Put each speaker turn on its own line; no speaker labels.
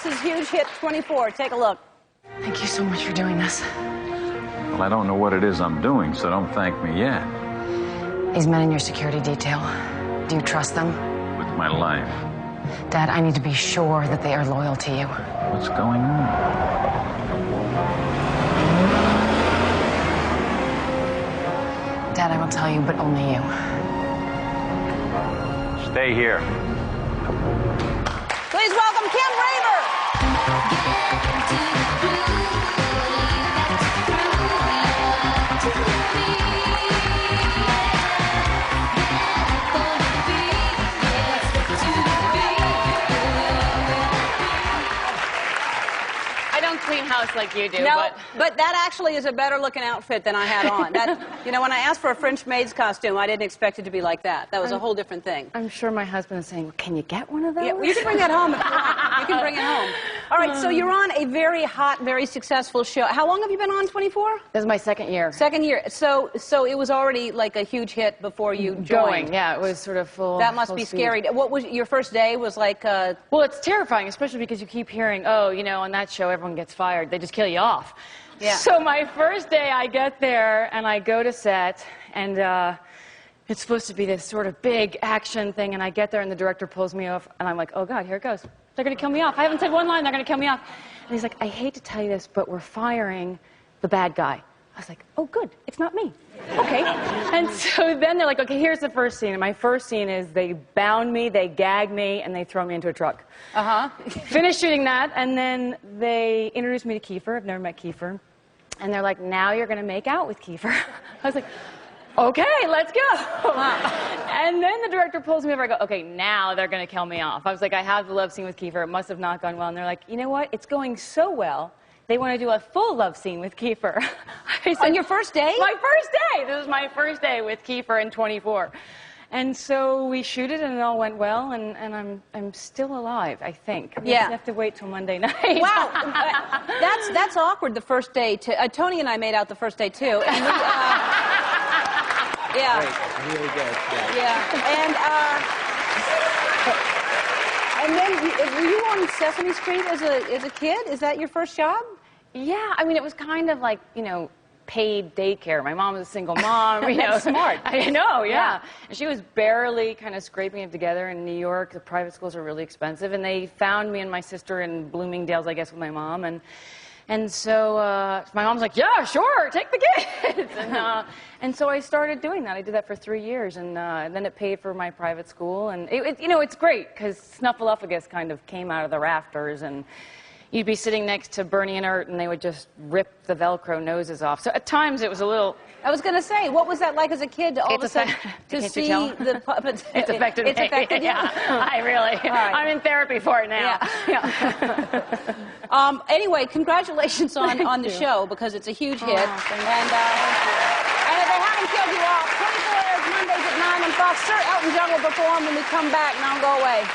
his huge hit 24. Take a look.
Thank you so much for doing this.
Well, I don't know what it is I'm doing, so don't thank me yet.
These men in your security detail, do you trust them?
With my life.
Dad, I need to be sure that they are loyal to you.
What's going on?
Dad, I will tell you, but only you.
Stay here.
Please welcome Kim Raver.
I don't clean house like you do.
No, but that actually is a better looking outfit than I had on. That, you know, when I asked for a French maid's costume, I didn't expect it to be like that. That was a whole different thing.
I'm sure my husband is saying, can you get one of those?
Yeah, well, you can bring that home if you want. You can bring it home. All right, so you're on a very hot, very successful show. How long have you been on, 24?
This is my second year.
Second year. So it was already like a huge hit before you joined.
Yeah, it was sort of full.
That must be scary. What was your first day? Was like.
Well, it's terrifying, especially because you keep hearing, oh, you know, on that show everyone gets fired. They just kill you off.
Yeah.
So my first day, I get there and I go to set, and it's supposed to be this sort of big action thing, and I get there and the director pulls me off, and I'm like, oh God, here it goes. They're going to kill me off. I haven't said one line. They're going to kill me off. And he's like, I hate to tell you this, but we're firing the bad guy. I was like, oh, good. It's not me. Okay. And so then they're like, okay, here's the first scene. And my first scene is they bound me, they gag me, and they throw me into a truck.
Uh-huh.
Finished shooting that, and then they introduced me to Kiefer. I've never met Kiefer. And they're like, now you're going to make out with Kiefer. I was like, okay, let's go. And then the director pulls me over. I go, okay, now they're going to kill me off. I was like, I have the love scene with Kiefer. It must have not gone well. And they're like, you know what? It's going so well. They want to do a full love scene with Kiefer. I said,
on your first day?
My first day. This was my first day with Kiefer in 24. And so we shoot it, and it all went well, and I'm still alive, I think.
Yeah.
I have to wait till Monday night.
Wow. That's awkward the first day. Tony and I made out the first day, too. And we, yeah.
Great. Really good.
Yeah. And then were you on Sesame Street as a kid? Is that your first job?
Yeah, I mean, it was kind of like, you know, paid daycare. My mom was a single mom. You
That's
know.
smart.
I know, yeah. And she was barely kind of scraping it together in New York. The private schools are really expensive, and they found me and my sister in Bloomingdale's, I guess, with my mom, and so my mom's like, yeah, sure, take the kids. And so I started doing that. I did that for 3 years, and then it paid for my private school. And, you know, it's great because Snuffleupagus kind of came out of the rafters, and you'd be sitting next to Bernie and Ert, and they would just rip the Velcro noses off. So at times it was a little...
I was going to say, what was that like as a kid to all of a sudden to see the puppets?
It's affected me.
It's affected you?
Yeah, I really... Right. I'm in therapy for it now.
Yeah. Anyway, congratulations on the show, because it's a huge hit. And if they haven't killed you off, 24 airs Mondays at 9 on Fox. Sir Elton John will perform when we come back. Now go away.